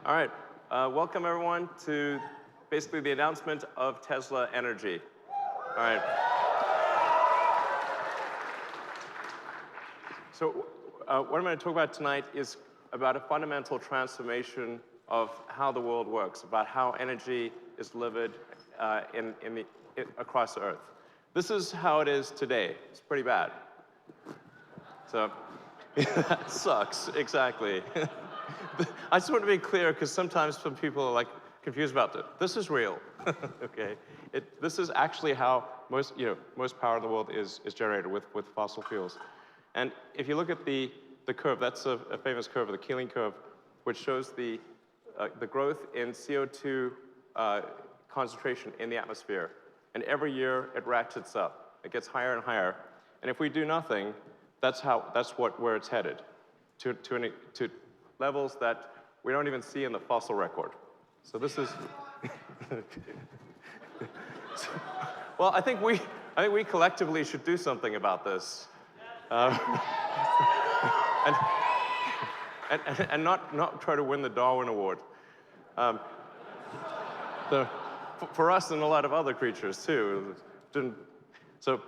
All right, welcome everyone to basically the announcement of Tesla Energy. All right. So what I'm going to talk about tonight is about a fundamental transformation of how the world works, about how energy is delivered across the Earth. This is how it is today. It's pretty bad. So that sucks, exactly. I just want to be clear, because sometimes some people are like confused about this. This is real, okay? This is actually how most power in the world is generated with fossil fuels. And if you look at the curve, that's a famous curve, the Keeling curve, which shows the growth in CO2 concentration in the atmosphere. And every year it ratchets up. It gets higher and higher. And if we do nothing, that's where it's headed, to levels that we don't even see in the fossil record. So this is. Well, I think we collectively should do something about this, and not try to win the Darwin Award. For us and a lot of other creatures too. So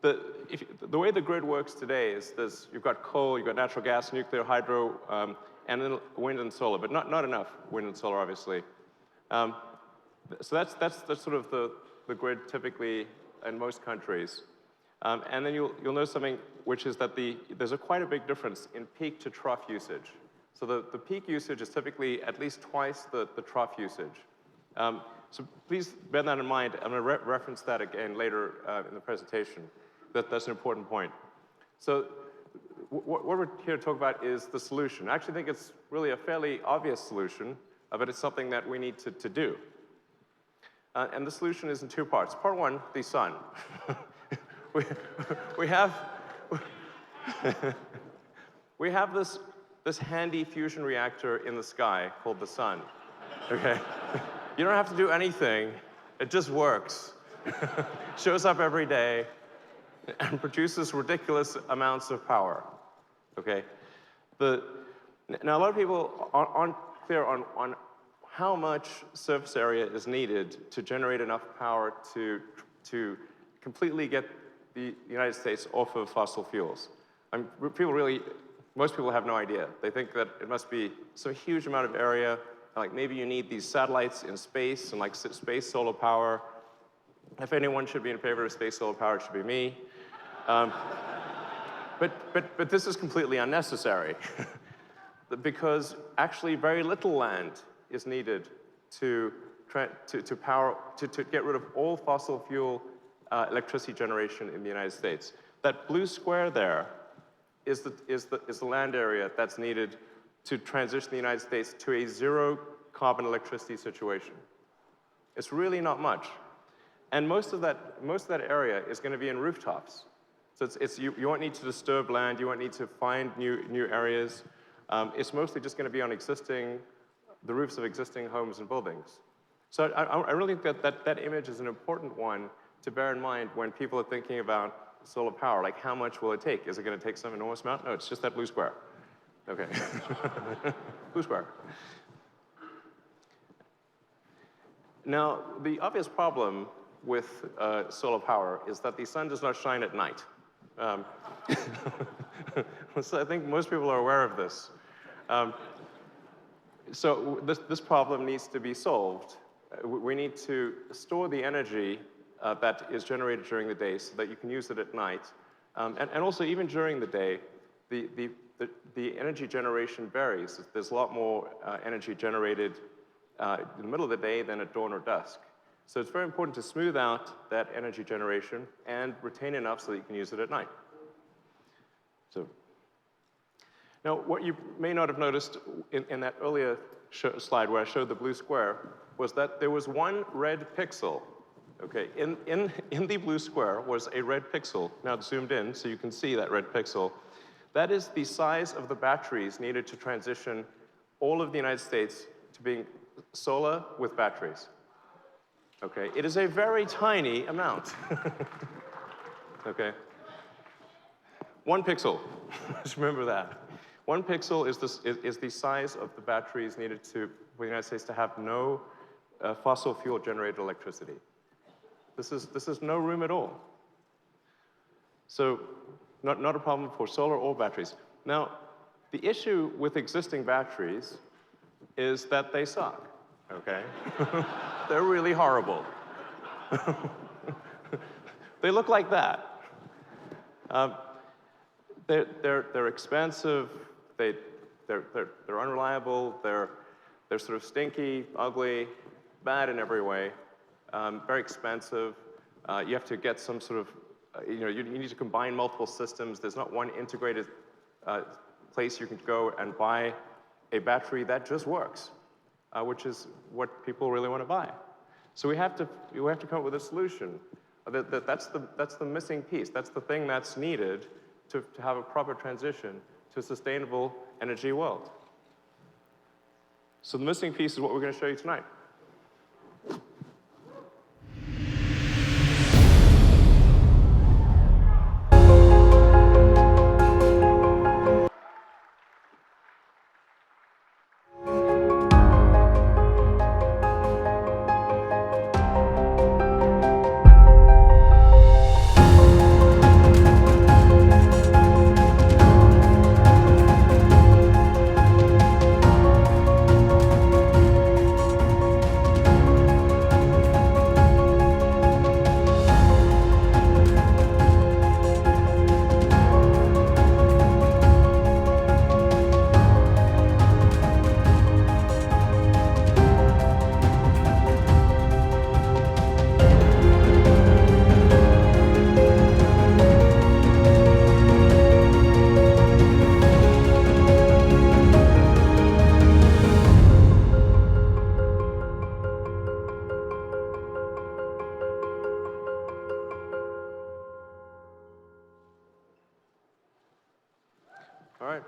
the way the grid works today is you've got coal, you've got natural gas, nuclear, hydro, and then wind and solar, but not enough wind and solar, obviously. So that's sort of the grid typically in most countries. And then you'll know something, which is that there's quite a big difference in peak to trough usage. So the peak usage is typically at least twice the trough usage. So please bear that in mind. I'm going to reference that again later in the presentation. That's an important point. So what we're here to talk about is the solution. I actually think it's really a fairly obvious solution, but it's something that we need to do. And the solution is in two parts. Part one, the sun. we have this handy fusion reactor in the sky called the sun. Okay? You don't have to do anything. It just works. Shows up every day and produces ridiculous amounts of power. Okay? Now, a lot of people aren't clear on how much surface area is needed to generate enough power to completely get the United States off of fossil fuels. Most people have no idea. They think that it must be some huge amount of area, like maybe you need these satellites in space and like space solar power. If anyone should be in favor of space solar power, it should be me. But this is completely unnecessary because actually very little land is needed to get rid of all fossil fuel electricity generation in the United States. That blue square there is the land area that's needed to transition the United States to a zero carbon electricity situation. It's really not much. And most of that area is going to be in rooftops. So you won't need to disturb land, you won't need to find new areas. It's mostly just going to be on the roofs of existing homes and buildings. So I really think that image is an important one to bear in mind when people are thinking about solar power. Like, how much will it take? Is it going to take some enormous amount? No, it's just that blue square. Okay. Blue square. Now, the obvious problem with solar power is that the sun does not shine at night. So I think most people are aware of this. So this problem needs to be solved. We need to store the energy that is generated during the day so that you can use it at night. And also, even during the day, the energy generation varies. There's a lot more energy generated in the middle of the day than at dawn or dusk. So it's very important to smooth out that energy generation and retain enough so that you can use it at night. So now, what you may not have noticed in that earlier slide where I showed the blue square was that there was one red pixel. Okay, in the blue square was a red pixel. Now it's zoomed in so you can see that red pixel. That is the size of the batteries needed to transition all of the United States to being solar with batteries. Okay, it is a very tiny amount. Okay. 1 pixel, just remember that. 1 pixel is the size of the batteries needed for the United States to have no fossil fuel generated electricity. This is no room at all. So not a problem for solar or batteries. Now, the issue with existing batteries is that they suck, okay? They're really horrible. They look like that. They're expensive, they're unreliable, they're sort of stinky, ugly, bad in every way, very expensive. You have to get some sort of, you need to combine multiple systems. There's not one integrated place you can go and buy a battery that just works, which is what people really want to buy. So we have to come up with a solution. That's the missing piece. That's the thing that's needed to have a proper transition to a sustainable energy world. So the missing piece is what we're going to show you tonight. All right.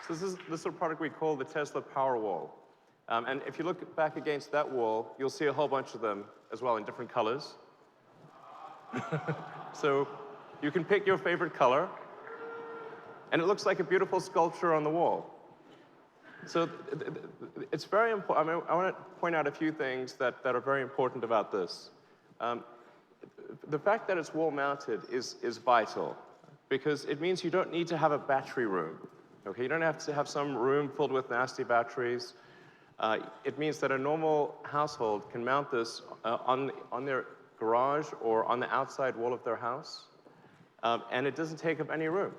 So this is a product we call the Tesla Powerwall. And if you look back against that wall, you'll see a whole bunch of them as well in different colors. So you can pick your favorite color, and it looks like a beautiful sculpture on the wall. So it's very important. I mean, I want to point out a few things that are very important about this. The fact that it's wall-mounted is vital, because it means you don't need to have a battery room. Okay, you don't have to have some room filled with nasty batteries. It means that a normal household can mount this on their garage or on the outside wall of their house, and it doesn't take up any room.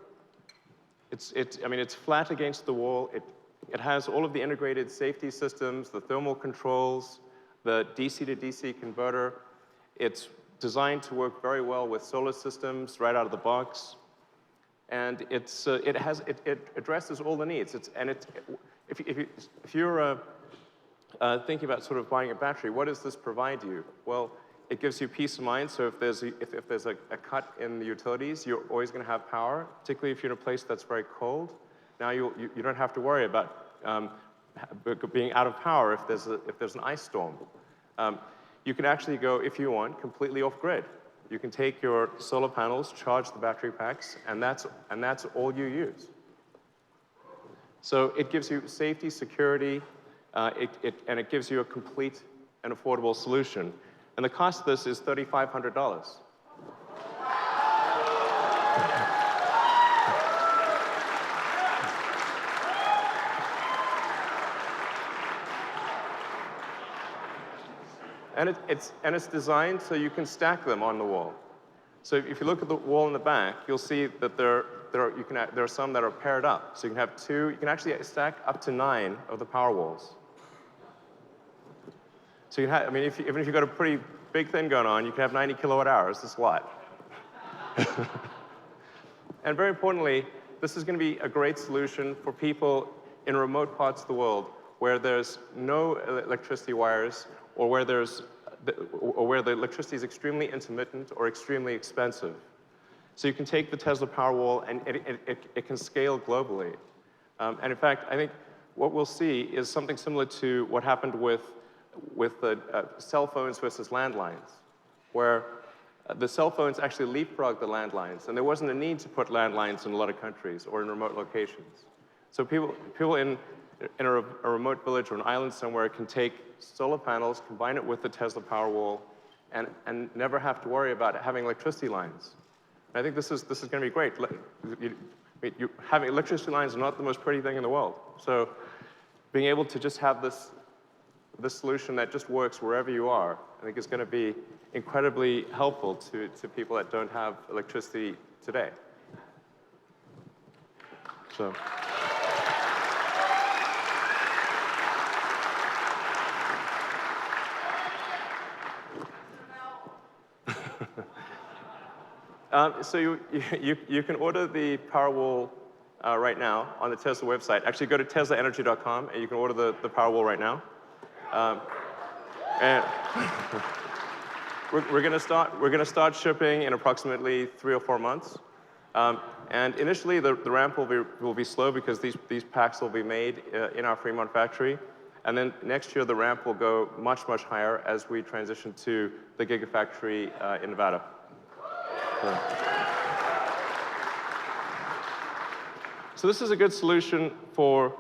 I mean, it's flat against the wall. It has all of the integrated safety systems, the thermal controls, the DC to DC converter. It's designed to work very well with solar systems right out of the box. And it addresses all the needs. If you're thinking about sort of buying a battery, what does this provide you? Well, it gives you peace of mind. So if there's a cut in the utilities, you're always going to have power, particularly if you're in a place that's very cold. Now you don't have to worry about being out of power if there's an ice storm. You can actually go, if you want, completely off-grid. You can take your solar panels, charge the battery packs, and that's all you use. So it gives you safety, security, and it gives you a complete and affordable solution. And the cost of this is $3,500. And it's designed so you can stack them on the wall. So if you look at the wall in the back, you'll see that there are some that are paired up. So you can have two. You can actually stack up to 9 of the Powerwalls. So you have, I mean, even if you've got a pretty big thing going on, you can have 90 kilowatt hours. That's a lot. And very importantly, this is going to be a great solution for people in remote parts of the world where there's no electricity wires, or where the electricity is extremely intermittent or extremely expensive. So you can take the Tesla Powerwall, and it can scale globally. And in fact, I think what we'll see is something similar to what happened with the cell phones versus landlines, where the cell phones actually leapfrogged the landlines, and there wasn't a need to put landlines in a lot of countries or in remote locations. So people in a remote village or an island somewhere can take solar panels, combine it with the Tesla Powerwall, and never have to worry about having electricity lines. And I think this is going to be great. Having electricity lines are not the most pretty thing in the world. So being able to just have this solution that just works wherever you are, I think is going to be incredibly helpful to people that don't have electricity today. So. So you can order the Powerwall right now on the Tesla website. Actually, go to teslaenergy.com and you can order the Powerwall right now. And we're going to start shipping in approximately 3 or 4 months. And initially, the ramp will be slow because these packs will be made in our Fremont factory. And then next year, the ramp will go much higher as we transition to the Gigafactory in Nevada. So this is a good solution for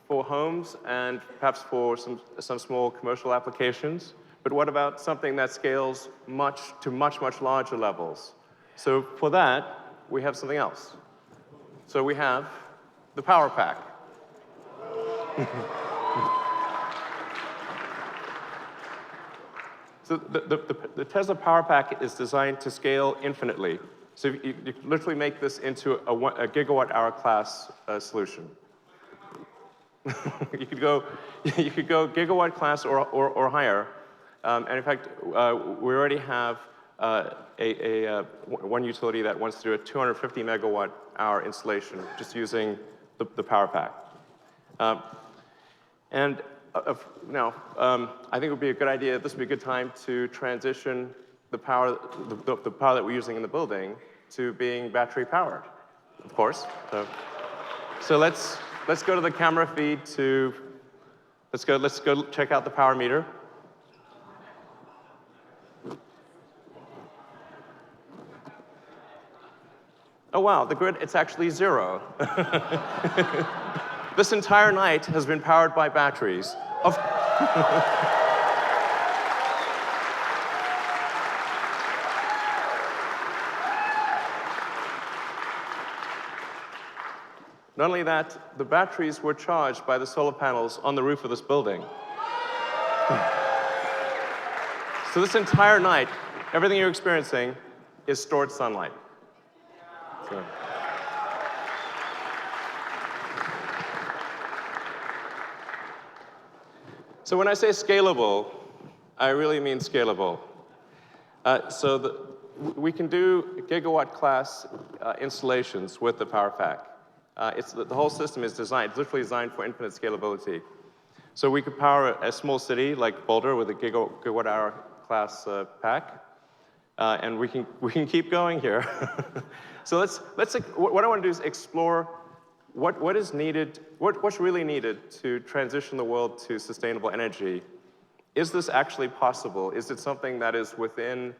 homes and perhaps for some small commercial applications. But what about something that scales to much larger levels? So for that, we have something else. So we have the Power Pack. So the Tesla Power Pack is designed to scale infinitely. So you can literally make this into a gigawatt-hour class solution. you could go gigawatt class or higher. And in fact, we already have one utility that wants to do a 250 megawatt-hour installation just using the Power Pack. Now, I think it would be a good idea, this would be a good time to transition the power that we're using in the building to being battery powered, of course. So let's go to the camera feed let's go check out the power meter. Oh wow, the grid, it's actually 0. This entire night has been powered by batteries. Not only that, the batteries were charged by the solar panels on the roof of this building. So this entire night, everything you're experiencing is stored sunlight. So when I say scalable, I really mean scalable. We can do gigawatt-class installations with the Power Pack. The whole system is designed, literally designed for infinite scalability. So we could power a small city like Boulder with a gigawatt-hour class pack, and we can keep going here. So what I want to do is explore what's really needed to transition the world to sustainable energy. Is this actually possible? Is it something that is within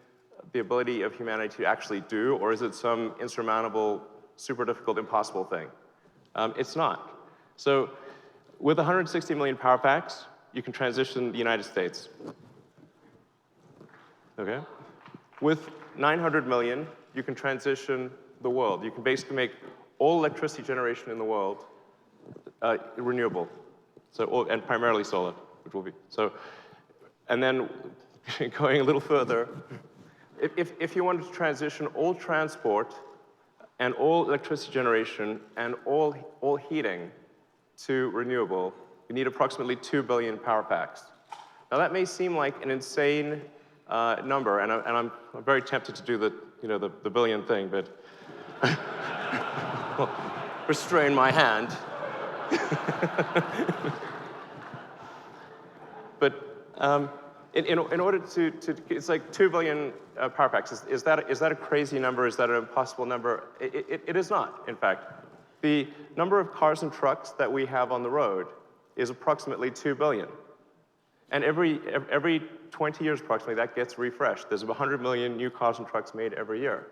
the ability of humanity to actually do, or is it some insurmountable, super difficult, impossible thing? It's not. So with 160 million power packs, you can transition the United States. Okay? With 900 million, you can transition the world. You can basically make all electricity generation in the world renewable, and primarily solar, which will be. So, and then going a little further, if you wanted to transition all transport and all electricity generation and all heating to renewable, you need approximately 2 billion power packs. Now that may seem like an insane number, and I'm very tempted to do the billion thing, but well, restrain my hand. But in order to, it's like 2 billion power packs. Is that a crazy number? Is that an impossible number? It is not, in fact. The number of cars and trucks that we have on the road is approximately 2 billion. And every 20 years approximately, that gets refreshed. There's 100 million new cars and trucks made every year.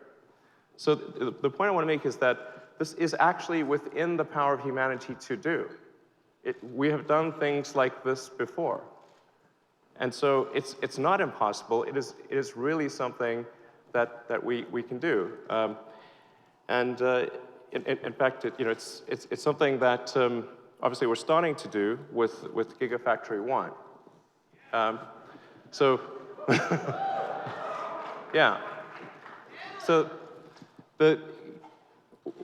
So the point I want to make is that this is actually within the power of humanity to do. We have done things like this before. And so it's not impossible. It is really something that we can do. In fact, it's something that obviously we're starting to do with Gigafactory 1. Yeah. So the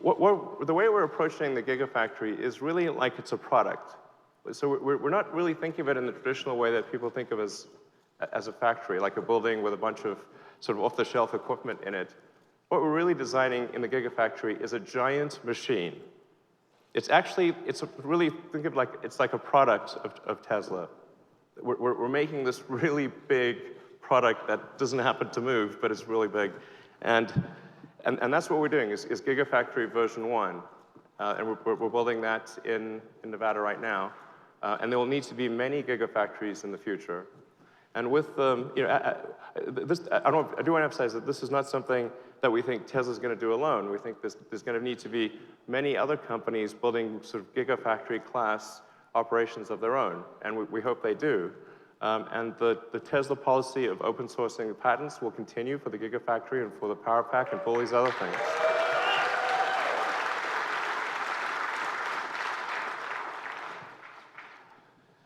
way we're approaching the Gigafactory is really like it's a product. So we're not really thinking of it in the traditional way that people think of as a factory, like a building with a bunch of sort of off-the-shelf equipment in it. What we're really designing in the Gigafactory is a giant machine. It's really, think of it like, it's like a product of Tesla. We're making this really big product that doesn't happen to move, but it's really big. And that's what we're doing, is Gigafactory version 1. And we're building that in Nevada right now. And there will need to be many Gigafactories in the future. And with, I do want to emphasize that this is not something that we think Tesla's going to do alone. We think there's going to need to be many other companies building sort of Gigafactory class operations of their own, and we hope they do. And the Tesla policy of open sourcing the patents will continue for the Gigafactory and for the Power Pack and for all these other things.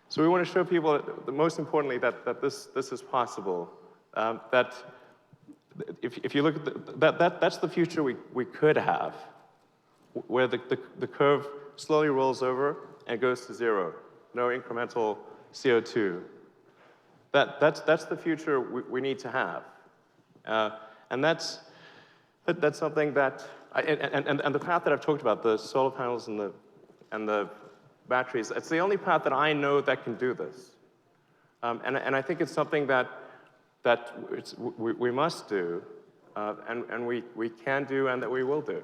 So we want to show people, most importantly, that this is possible. That if you look at that's the future we could have, where the curve slowly rolls over and goes to zero, no incremental CO2. That's the future we need to have, and that's something that and the path that I've talked about, the solar panels and the batteries. It's the only path that I know that can do this, and I think it's something that we must do, and we can do, and that we will do.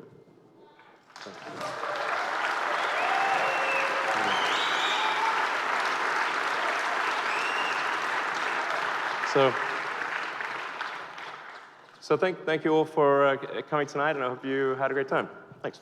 So thank you all for coming tonight, and I hope you had a great time. Thanks.